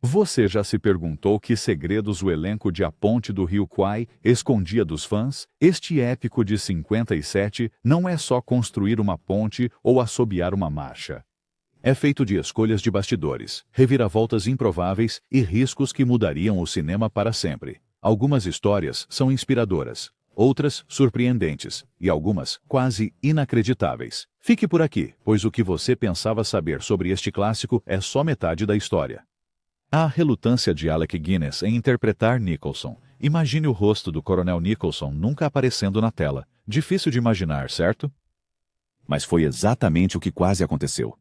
Você já se perguntou que segredos o elenco de A Ponte do Rio Kwai escondia dos fãs? Este épico de 57 não é só construir uma ponte ou assobiar uma marcha. É feito de escolhas de bastidores, reviravoltas improváveis e riscos que mudariam o cinema para sempre. Algumas histórias são inspiradoras, outras surpreendentes e algumas quase inacreditáveis. Fique por aqui, pois o que você pensava saber sobre este clássico é só metade da história. A relutância de Alec Guinness em interpretar Nicholson. Imagine o rosto do Coronel Nicholson nunca aparecendo na tela. Difícil de imaginar, certo? Mas foi exatamente o que quase aconteceu.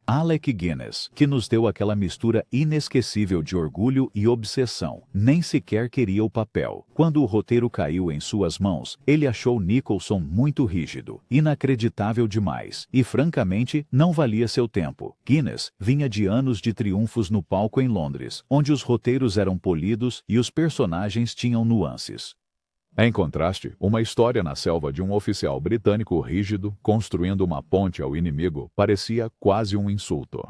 Alec Guinness, que nos deu aquela mistura inesquecível de orgulho e obsessão, nem sequer queria o papel. Quando o roteiro caiu em suas mãos, ele achou Nicholson muito rígido, inacreditável demais, e francamente não valia seu tempo. Guinness vinha de anos de triunfos no palco em Londres, onde os roteiros eram polidos e os personagens tinham nuances. Em contraste, uma história na selva de um oficial britânico rígido, construindo uma ponte ao inimigo, parecia quase um insulto.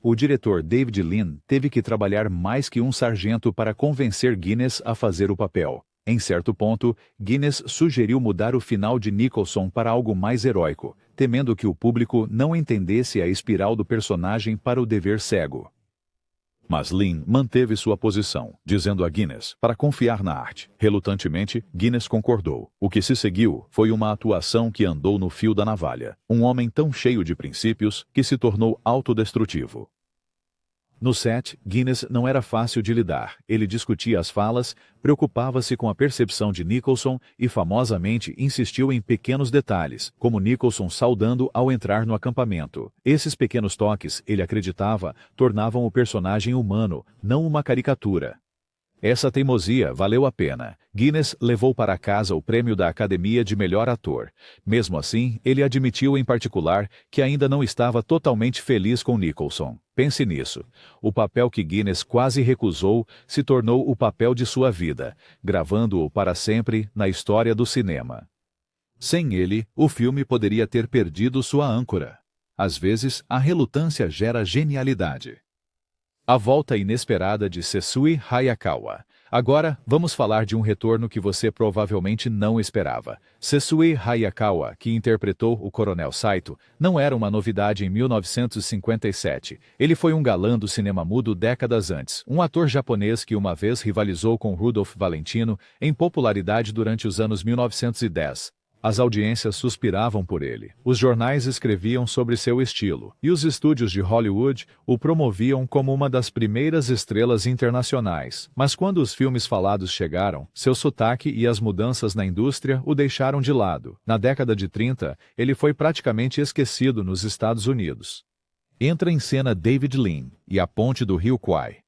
O diretor David Lean teve que trabalhar mais que um sargento para convencer Guinness a fazer o papel. Em certo ponto, Guinness sugeriu mudar o final de Nicholson para algo mais heróico, temendo que o público não entendesse a espiral do personagem para o dever cego. Mas Lean manteve sua posição, dizendo a Guinness para confiar na arte. Relutantemente, Guinness concordou. O que se seguiu foi uma atuação que andou no fio da navalha. Um homem tão cheio de princípios que se tornou autodestrutivo. No set, Guinness não era fácil de lidar. Ele discutia as falas, preocupava-se com a percepção de Nicholson e famosamente insistiu em pequenos detalhes, como Nicholson saudando ao entrar no acampamento. Esses pequenos toques, ele acreditava, tornavam o personagem humano, não uma caricatura. Essa teimosia valeu a pena. Guinness levou para casa o prêmio da Academia de Melhor Ator. Mesmo assim, ele admitiu em particular que ainda não estava totalmente feliz com Nicholson. Pense nisso. O papel que Guinness quase recusou se tornou o papel de sua vida, gravando-o para sempre na história do cinema. Sem ele, o filme poderia ter perdido sua âncora. Às vezes, a relutância gera genialidade. A volta inesperada de Sessue Hayakawa. Agora, vamos falar de um retorno que você provavelmente não esperava. Sessue Hayakawa, que interpretou o Coronel Saito, não era uma novidade em 1957. Ele foi um galã do cinema mudo décadas antes, um ator japonês que uma vez rivalizou com Rudolph Valentino em popularidade durante os anos 1910. As audiências suspiravam por ele. Os jornais escreviam sobre seu estilo, e os estúdios de Hollywood o promoviam como uma das primeiras estrelas internacionais. Mas quando os filmes falados chegaram, seu sotaque e as mudanças na indústria o deixaram de lado. Na década de 30, ele foi praticamente esquecido nos Estados Unidos. Entra em cena David Lean e A Ponte do Rio Kwai.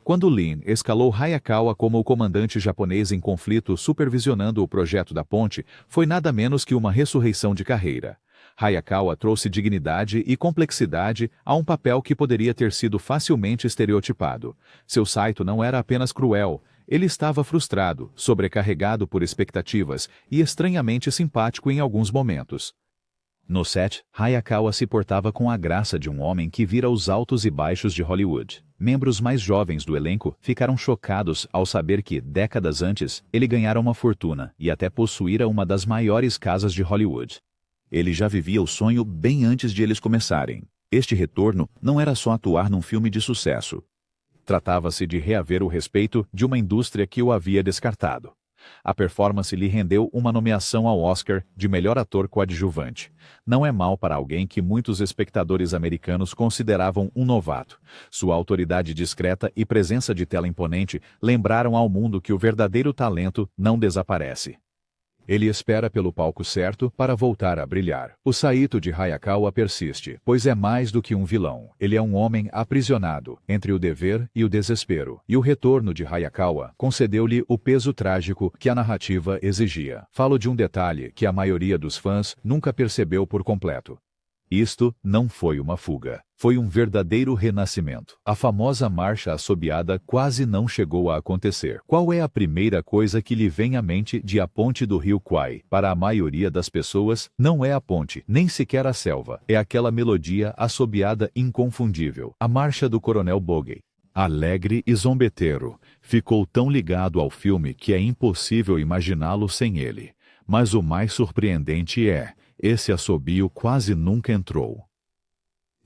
Quando Lean escalou Hayakawa como o comandante japonês em conflito supervisionando o projeto da ponte, foi nada menos que uma ressurreição de carreira. Hayakawa trouxe dignidade e complexidade a um papel que poderia ter sido facilmente estereotipado. Seu Saito não era apenas cruel, ele estava frustrado, sobrecarregado por expectativas e estranhamente simpático em alguns momentos. No set, Hayakawa se portava com a graça de um homem que vira os altos e baixos de Hollywood. Membros mais jovens do elenco ficaram chocados ao saber que, décadas antes, ele ganhara uma fortuna e até possuíra uma das maiores casas de Hollywood. Ele já vivia o sonho bem antes de eles começarem. Este retorno não era só atuar num filme de sucesso. Tratava-se de reaver o respeito de uma indústria que o havia descartado. A performance lhe rendeu uma nomeação ao Oscar de melhor ator coadjuvante. Não é mal para alguém que muitos espectadores americanos consideravam um novato. Sua autoridade discreta e presença de tela imponente lembraram ao mundo que o verdadeiro talento não desaparece. Ele espera pelo palco certo para voltar a brilhar. O Saito de Hayakawa persiste, pois é mais do que um vilão. Ele é um homem aprisionado entre o dever e o desespero. E o retorno de Hayakawa concedeu-lhe o peso trágico que a narrativa exigia. Falo de um detalhe que a maioria dos fãs nunca percebeu por completo. Isto não foi uma fuga. Foi um verdadeiro renascimento. A famosa marcha assobiada quase não chegou a acontecer. Qual é a primeira coisa que lhe vem à mente de A Ponte do Rio Kwai? Para a maioria das pessoas, não é a ponte, nem sequer a selva. É aquela melodia assobiada inconfundível. A marcha do Coronel Bogey. Alegre e zombeteiro, ficou tão ligado ao filme que é impossível imaginá-lo sem ele. Mas o mais surpreendente é, esse assobio quase nunca entrou.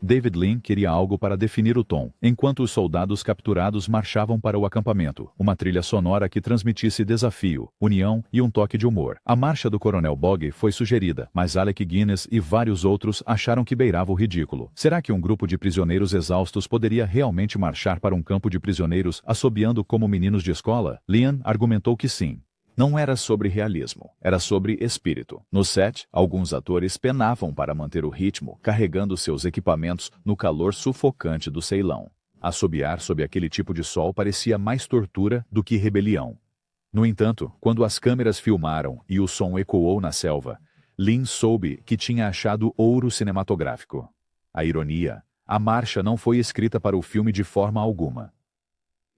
David Lean queria algo para definir o tom, enquanto os soldados capturados marchavam para o acampamento, uma trilha sonora que transmitisse desafio, união e um toque de humor. A marcha do Coronel Bogg foi sugerida, mas Alec Guinness e vários outros acharam que beirava o ridículo. Será que um grupo de prisioneiros exaustos poderia realmente marchar para um campo de prisioneiros assobiando como meninos de escola? Lean argumentou que sim. Não era sobre realismo, era sobre espírito. No set, alguns atores penavam para manter o ritmo, carregando seus equipamentos no calor sufocante do Ceilão. Assobiar sob aquele tipo de sol parecia mais tortura do que rebelião. No entanto, quando as câmeras filmaram e o som ecoou na selva, Lean soube que tinha achado ouro cinematográfico. A ironia, a marcha não foi escrita para o filme de forma alguma.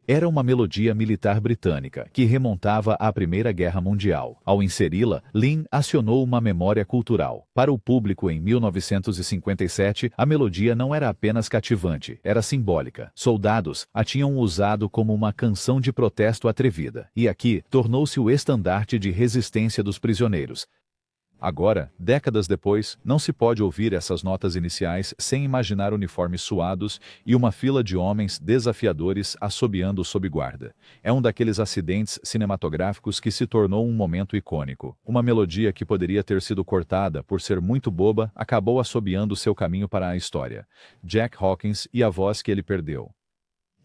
Era uma melodia militar britânica, que remontava à Primeira Guerra Mundial. Ao inseri-la, Lean acionou uma memória cultural. Para o público em 1957, a melodia não era apenas cativante, era simbólica. Soldados a tinham usado como uma canção de protesto atrevida, e aqui tornou-se o estandarte de resistência dos prisioneiros. Agora, décadas depois, não se pode ouvir essas notas iniciais sem imaginar uniformes suados e uma fila de homens desafiadores assobiando sob guarda. É um daqueles acidentes cinematográficos que se tornou um momento icônico. Uma melodia que poderia ter sido cortada por ser muito boba acabou assobiando seu caminho para a história. Jack Hawkins e a voz que ele perdeu.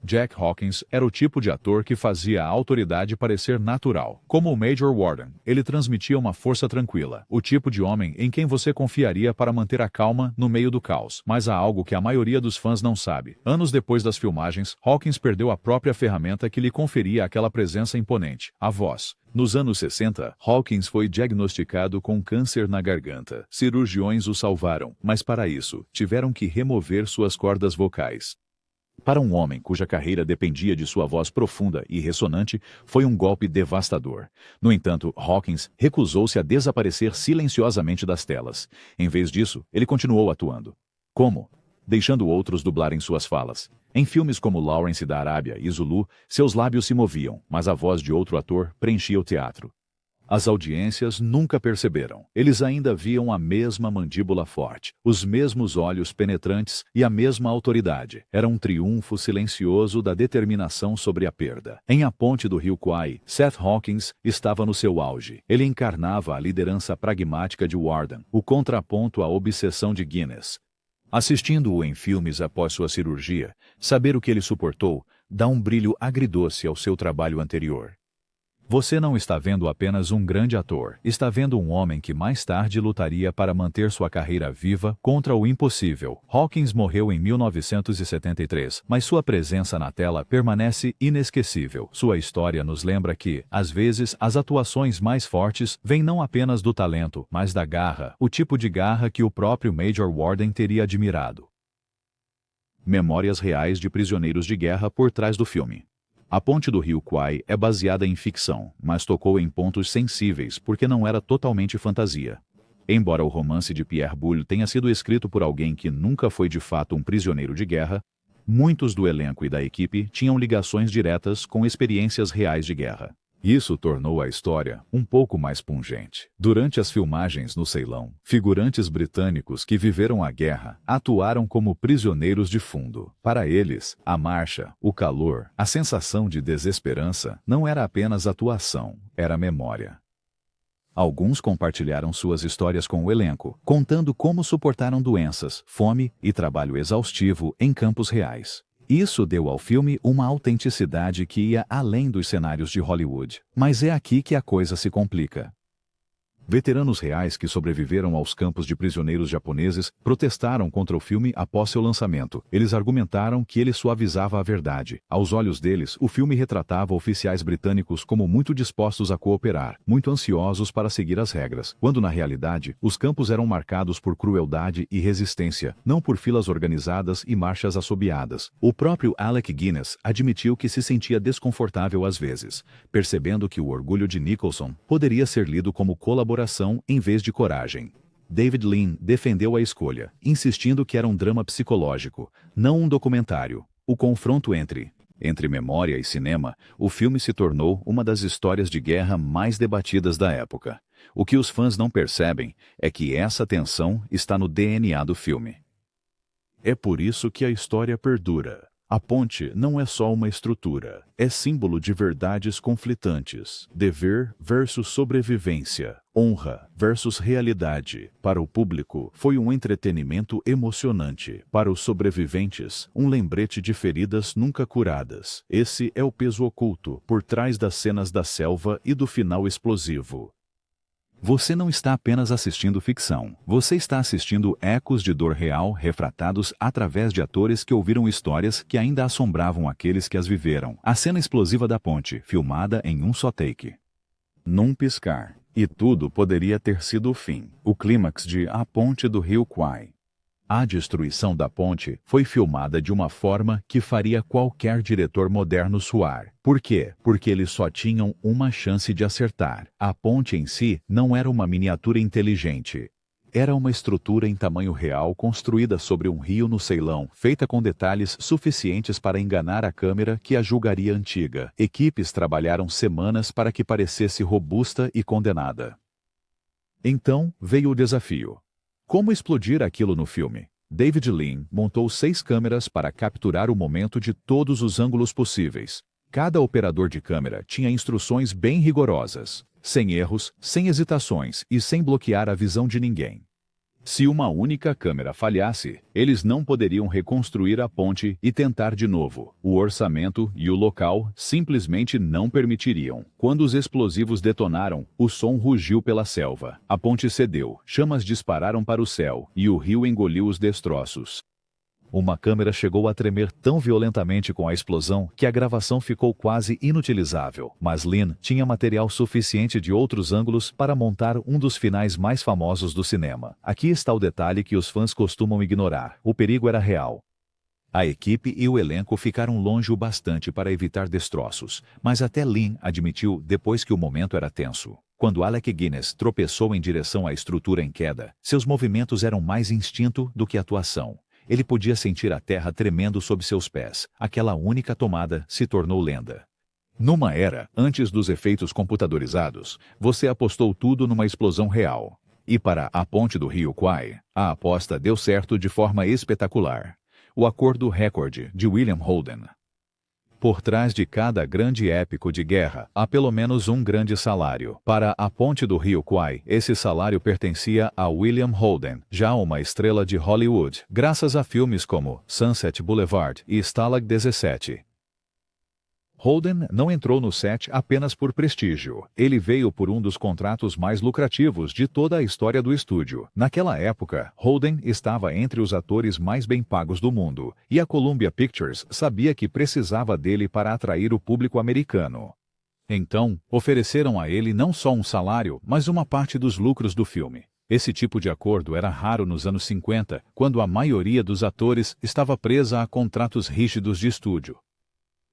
Jack Hawkins era o tipo de ator que fazia a autoridade parecer natural. Como o Major Warden, ele transmitia uma força tranquila, o tipo de homem em quem você confiaria para manter a calma no meio do caos. Mas há algo que a maioria dos fãs não sabe. Anos depois das filmagens, Hawkins perdeu a própria ferramenta que lhe conferia aquela presença imponente, a voz. Nos anos 60, Hawkins foi diagnosticado com câncer na garganta. Cirurgiões o salvaram, mas para isso, tiveram que remover suas cordas vocais. Para um homem cuja carreira dependia de sua voz profunda e ressonante, foi um golpe devastador. No entanto, Hawkins recusou-se a desaparecer silenciosamente das telas. Em vez disso, ele continuou atuando. Como? Deixando outros dublarem suas falas. Em filmes como Lawrence da Arábia e Zulu, seus lábios se moviam, mas a voz de outro ator preenchia o teatro. As audiências nunca perceberam. Eles ainda viam a mesma mandíbula forte, os mesmos olhos penetrantes e a mesma autoridade. Era um triunfo silencioso da determinação sobre a perda. Em A Ponte do Rio Kwai, Seth Hawkins estava no seu auge. Ele encarnava a liderança pragmática de Warden, o contraponto à obsessão de Guinness. Assistindo-o em filmes após sua cirurgia, saber o que ele suportou dá um brilho agridoce ao seu trabalho anterior. Você não está vendo apenas um grande ator, está vendo um homem que mais tarde lutaria para manter sua carreira viva contra o impossível. Hawkins morreu em 1973, mas sua presença na tela permanece inesquecível. Sua história nos lembra que, às vezes, as atuações mais fortes vêm não apenas do talento, mas da garra, o tipo de garra que o próprio Major Warden teria admirado. Memórias reais de prisioneiros de guerra por trás do filme. A Ponte do Rio Kwai é baseada em ficção, mas tocou em pontos sensíveis porque não era totalmente fantasia. Embora o romance de Pierre Boulle tenha sido escrito por alguém que nunca foi de fato um prisioneiro de guerra, muitos do elenco e da equipe tinham ligações diretas com experiências reais de guerra. Isso tornou a história um pouco mais pungente. Durante as filmagens no Ceilão, figurantes britânicos que viveram a guerra atuaram como prisioneiros de fundo. Para eles, a marcha, o calor, a sensação de desesperança não era apenas atuação, era memória. Alguns compartilharam suas histórias com o elenco, contando como suportaram doenças, fome e trabalho exaustivo em campos reais. Isso deu ao filme uma autenticidade que ia além dos cenários de Hollywood. Mas é aqui que a coisa se complica. Veteranos reais que sobreviveram aos campos de prisioneiros japoneses protestaram contra o filme após seu lançamento. Eles argumentaram que ele suavizava a verdade. Aos olhos deles, o filme retratava oficiais britânicos como muito dispostos a cooperar, muito ansiosos para seguir as regras, quando na realidade, os campos eram marcados por crueldade e resistência, não por filas organizadas e marchas assobiadas. O próprio Alec Guinness admitiu que se sentia desconfortável às vezes, percebendo que o orgulho de Nicholson poderia ser lido como colaboração em vez de coragem. David Lean defendeu a escolha, insistindo que era um drama psicológico, não um documentário. O confronto entre Entre memória e cinema, o filme se tornou uma das histórias de guerra mais debatidas da época. O que os fãs não percebem é que essa tensão está no DNA do filme. É por isso que a história perdura. A ponte não é só uma estrutura, é símbolo de verdades conflitantes, dever versus sobrevivência, honra versus realidade. Para o público, foi um entretenimento emocionante. Para os sobreviventes, um lembrete de feridas nunca curadas. Esse é o peso oculto por trás das cenas da selva e do final explosivo. Você não está apenas assistindo ficção. Você está assistindo ecos de dor real refratados através de atores que ouviram histórias que ainda assombravam aqueles que as viveram. A cena explosiva da ponte, filmada em um só take. Num piscar. E tudo poderia ter sido o fim. O clímax de A Ponte do Rio Kwai. A destruição da ponte foi filmada de uma forma que faria qualquer diretor moderno suar. Por quê? Porque eles só tinham uma chance de acertar. A ponte em si não era uma miniatura inteligente. Era uma estrutura em tamanho real construída sobre um rio no Ceilão, feita com detalhes suficientes para enganar a câmera que a julgaria antiga. Equipes trabalharam semanas para que parecesse robusta e condenada. Então veio o desafio. Como explodir aquilo no filme? David Lean montou 6 câmeras para capturar o momento de todos os ângulos possíveis. Cada operador de câmera tinha instruções bem rigorosas, sem erros, sem hesitações e sem bloquear a visão de ninguém. Se uma única câmera falhasse, eles não poderiam reconstruir a ponte e tentar de novo. O orçamento e o local simplesmente não permitiriam. Quando os explosivos detonaram, o som rugiu pela selva. A ponte cedeu, chamas dispararam para o céu e o rio engoliu os destroços. Uma câmera chegou a tremer tão violentamente com a explosão que a gravação ficou quase inutilizável, mas Lean tinha material suficiente de outros ângulos para montar um dos finais mais famosos do cinema. Aqui está o detalhe que os fãs costumam ignorar: o perigo era real. A equipe e o elenco ficaram longe o bastante para evitar destroços, mas até Lean admitiu depois que o momento era tenso. Quando Alec Guinness tropeçou em direção à estrutura em queda, seus movimentos eram mais instinto do que atuação. Ele podia sentir a terra tremendo sob seus pés. Aquela única tomada se tornou lenda. Numa era, antes dos efeitos computadorizados, você apostou tudo numa explosão real. E para A Ponte do Rio Kwai, a aposta deu certo de forma espetacular. O acordo recorde de William Holden. Por trás de cada grande épico de guerra, há pelo menos um grande salário. Para A Ponte do Rio Kwai, esse salário pertencia a William Holden, já uma estrela de Hollywood, graças a filmes como Sunset Boulevard e Stalag 17. Holden não entrou no set apenas por prestígio. Ele veio por um dos contratos mais lucrativos de toda a história do estúdio. Naquela época, Holden estava entre os atores mais bem pagos do mundo, e a Columbia Pictures sabia que precisava dele para atrair o público americano. Então, ofereceram a ele não só um salário, mas uma parte dos lucros do filme. Esse tipo de acordo era raro nos anos 50, quando a maioria dos atores estava presa a contratos rígidos de estúdio.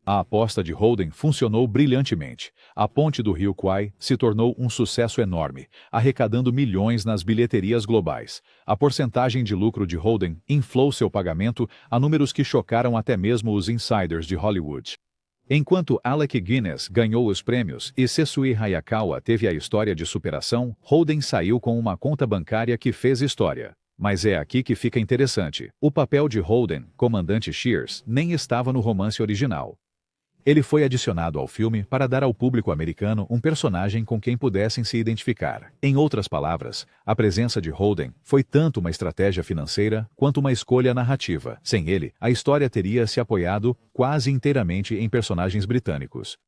A aposta de Holden funcionou brilhantemente. A Ponte do Rio Kwai se tornou um sucesso enorme, arrecadando milhões nas bilheterias globais. A porcentagem de lucro de Holden inflou seu pagamento a números que chocaram até mesmo os insiders de Hollywood. Enquanto Alec Guinness ganhou os prêmios e Sessue Hayakawa teve a história de superação, Holden saiu com uma conta bancária que fez história. Mas é aqui que fica interessante. O papel de Holden, comandante Shears, nem estava no romance original. Ele foi adicionado ao filme para dar ao público americano um personagem com quem pudessem se identificar. Em outras palavras, a presença de Holden foi tanto uma estratégia financeira quanto uma escolha narrativa. Sem ele, a história teria se apoiado quase inteiramente em personagens britânicos.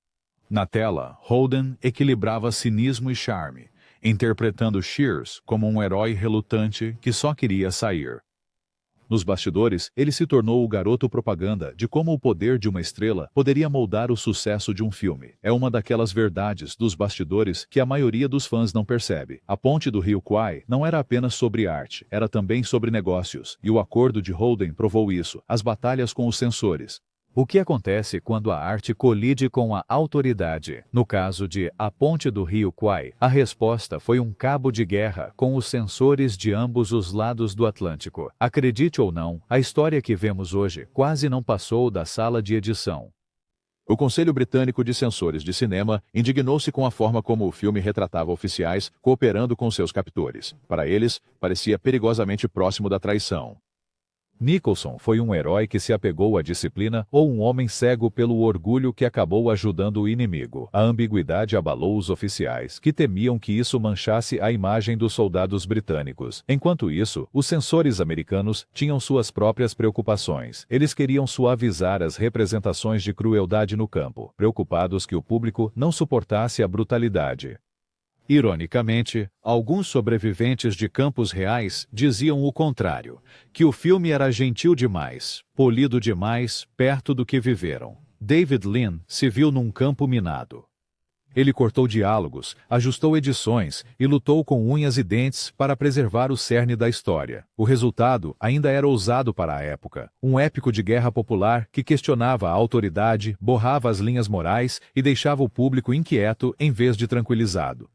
Na tela, Holden equilibrava cinismo e charme, interpretando Shears como um herói relutante que só queria sair. Nos bastidores, ele se tornou o garoto propaganda de como o poder de uma estrela poderia moldar o sucesso de um filme. É uma daquelas verdades dos bastidores que a maioria dos fãs não percebe. A Ponte do Rio Kwai não era apenas sobre arte, era também sobre negócios, e o acordo de Holden provou isso. As batalhas com os censores. O que acontece quando a arte colide com a autoridade? No caso de A Ponte do Rio Kwai, a resposta foi um cabo de guerra com os censores de ambos os lados do Atlântico. Acredite ou não, a história que vemos hoje quase não passou da sala de edição. O Conselho Britânico de Censores de Cinema indignou-se com a forma como o filme retratava oficiais cooperando com seus captores. Para eles, parecia perigosamente próximo da traição. Nicholson foi um herói que se apegou à disciplina ou um homem cego pelo orgulho que acabou ajudando o inimigo? A ambiguidade abalou os oficiais, que temiam que isso manchasse a imagem dos soldados britânicos. Enquanto isso, os censores americanos tinham suas próprias preocupações. Eles queriam suavizar as representações de crueldade no campo, preocupados que o público não suportasse a brutalidade. Ironicamente, alguns sobreviventes de campos reais diziam o contrário, que o filme era gentil demais, polido demais, perto do que viveram. David Lean se viu num campo minado. Ele cortou diálogos, ajustou edições e lutou com unhas e dentes para preservar o cerne da história. O resultado ainda era ousado para a época, um épico de guerra popular que questionava a autoridade, borrava as linhas morais e deixava o público inquieto em vez de tranquilizado.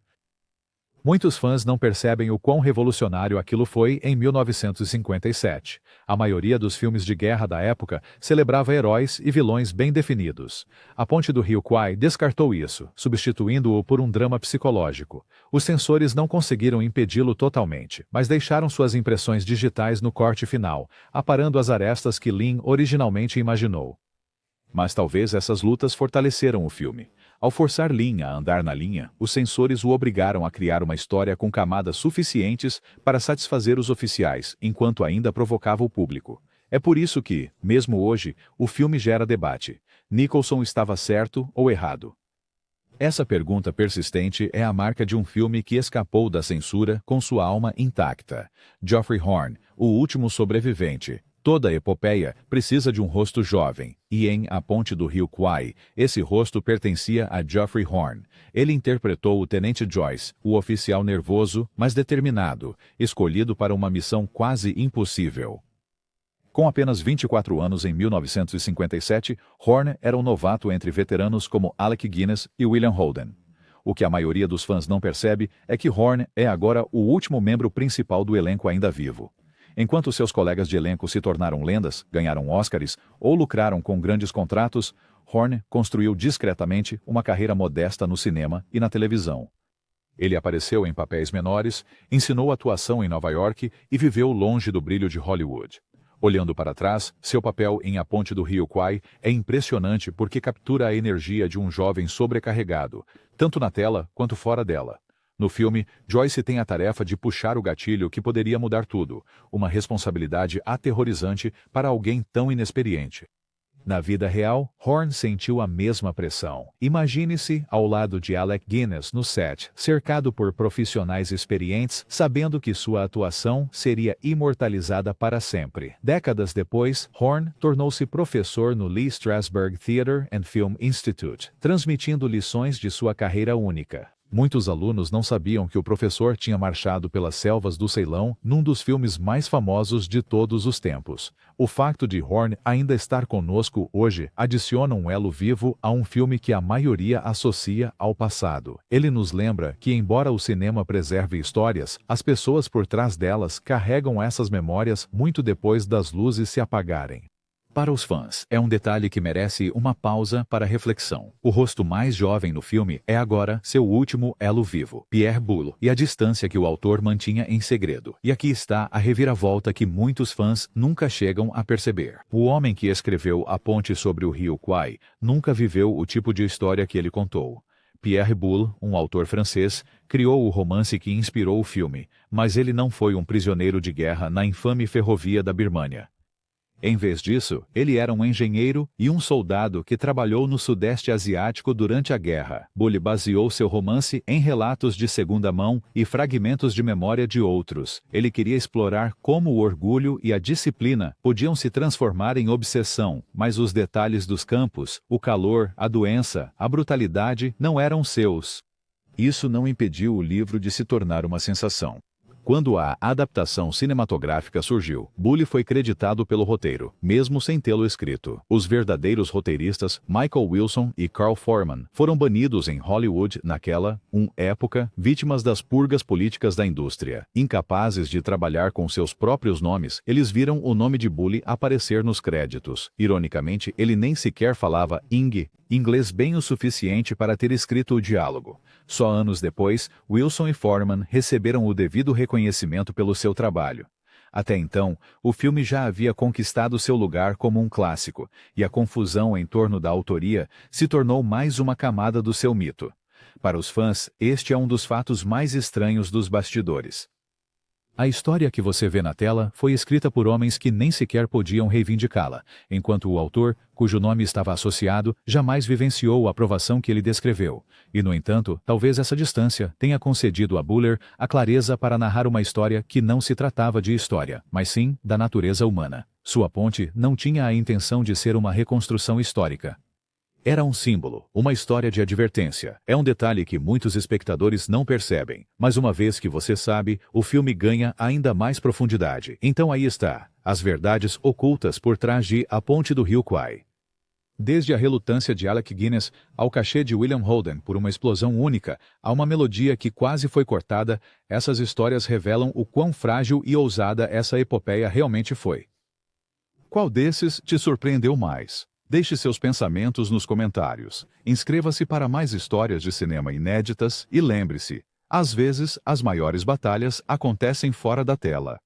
Muitos fãs não percebem o quão revolucionário aquilo foi em 1957. A maioria dos filmes de guerra da época celebrava heróis e vilões bem definidos. A Ponte do Rio Kwai descartou isso, substituindo-o por um drama psicológico. Os censores não conseguiram impedi-lo totalmente, mas deixaram suas impressões digitais no corte final, aparando as arestas que Lean originalmente imaginou. Mas talvez essas lutas fortaleceram o filme. Ao forçar Lean a andar na linha, os censores o obrigaram a criar uma história com camadas suficientes para satisfazer os oficiais, enquanto ainda provocava o público. É por isso que, mesmo hoje, o filme gera debate. Nicholson estava certo ou errado? Essa pergunta persistente é a marca de um filme que escapou da censura com sua alma intacta. Geoffrey Horne, o último sobrevivente. Toda epopeia precisa de um rosto jovem, e em A Ponte do Rio Kwai, esse rosto pertencia a Geoffrey Horne. Ele interpretou o Tenente Joyce, o oficial nervoso, mas determinado, escolhido para uma missão quase impossível. Com apenas 24 anos em 1957, Horne era um novato entre veteranos como Alec Guinness e William Holden. O que a maioria dos fãs não percebe é que Horne é agora o último membro principal do elenco ainda vivo. Enquanto seus colegas de elenco se tornaram lendas, ganharam Oscars ou lucraram com grandes contratos, Horne construiu discretamente uma carreira modesta no cinema e na televisão. Ele apareceu em papéis menores, ensinou atuação em Nova York e viveu longe do brilho de Hollywood. Olhando para trás, seu papel em A Ponte do Rio Kwai é impressionante porque captura a energia de um jovem sobrecarregado, tanto na tela quanto fora dela. No filme, Joyce tem a tarefa de puxar o gatilho que poderia mudar tudo, uma responsabilidade aterrorizante para alguém tão inexperiente. Na vida real, Horne sentiu a mesma pressão. Imagine-se ao lado de Alec Guinness no set, cercado por profissionais experientes, sabendo que sua atuação seria imortalizada para sempre. Décadas depois, Horne tornou-se professor no Lee Strasberg Theatre and Film Institute, transmitindo lições de sua carreira única. Muitos alunos não sabiam que o professor tinha marchado pelas selvas do Ceilão num dos filmes mais famosos de todos os tempos. O facto de Horne ainda estar conosco hoje adiciona um elo vivo a um filme que a maioria associa ao passado. Ele nos lembra que, embora o cinema preserve histórias, as pessoas por trás delas carregam essas memórias muito depois das luzes se apagarem. Para os fãs, é um detalhe que merece uma pausa para reflexão. O rosto mais jovem no filme é agora seu último elo vivo, Pierre Boulle, e a distância que o autor mantinha em segredo. E aqui está a reviravolta que muitos fãs nunca chegam a perceber. O homem que escreveu A Ponte sobre o Rio Kwai nunca viveu o tipo de história que ele contou. Pierre Boulle, um autor francês, criou o romance que inspirou o filme, mas ele não foi um prisioneiro de guerra na infame ferrovia da Birmânia. Em vez disso, ele era um engenheiro e um soldado que trabalhou no Sudeste Asiático durante a guerra. Boulle baseou seu romance em relatos de segunda mão e fragmentos de memória de outros. Ele queria explorar como o orgulho e a disciplina podiam se transformar em obsessão, mas os detalhes dos campos, o calor, a doença, a brutalidade não eram seus. Isso não impediu o livro de se tornar uma sensação. Quando a adaptação cinematográfica surgiu, Boulle foi creditado pelo roteiro, mesmo sem tê-lo escrito. Os verdadeiros roteiristas, Michael Wilson e Carl Foreman, foram banidos em Hollywood naquela época, vítimas das purgas políticas da indústria. Incapazes de trabalhar com seus próprios nomes, eles viram o nome de Boulle aparecer nos créditos. Ironicamente, ele nem sequer falava Ing, inglês bem o suficiente para ter escrito o diálogo. Só anos depois, Wilson e Foreman receberam o devido reconhecimento pelo seu trabalho. Até então, o filme já havia conquistado seu lugar como um clássico, e a confusão em torno da autoria se tornou mais uma camada do seu mito. Para os fãs, este é um dos fatos mais estranhos dos bastidores. A história que você vê na tela foi escrita por homens que nem sequer podiam reivindicá-la, enquanto o autor, cujo nome estava associado, jamais vivenciou a aprovação que ele descreveu. E, no entanto, talvez essa distância tenha concedido a Buller a clareza para narrar uma história que não se tratava de história, mas sim da natureza humana. Sua ponte não tinha a intenção de ser uma reconstrução histórica. Era um símbolo, uma história de advertência. É um detalhe que muitos espectadores não percebem, mas uma vez que você sabe, o filme ganha ainda mais profundidade. Então aí está, as verdades ocultas por trás de A Ponte do Rio Kwai. Desde a relutância de Alec Guinness ao cachê de William Holden por uma explosão única, a uma melodia que quase foi cortada, essas histórias revelam o quão frágil e ousada essa epopeia realmente foi. Qual desses te surpreendeu mais? Deixe seus pensamentos nos comentários. Inscreva-se para mais histórias de cinema inéditas e lembre-se, às vezes as maiores batalhas acontecem fora da tela.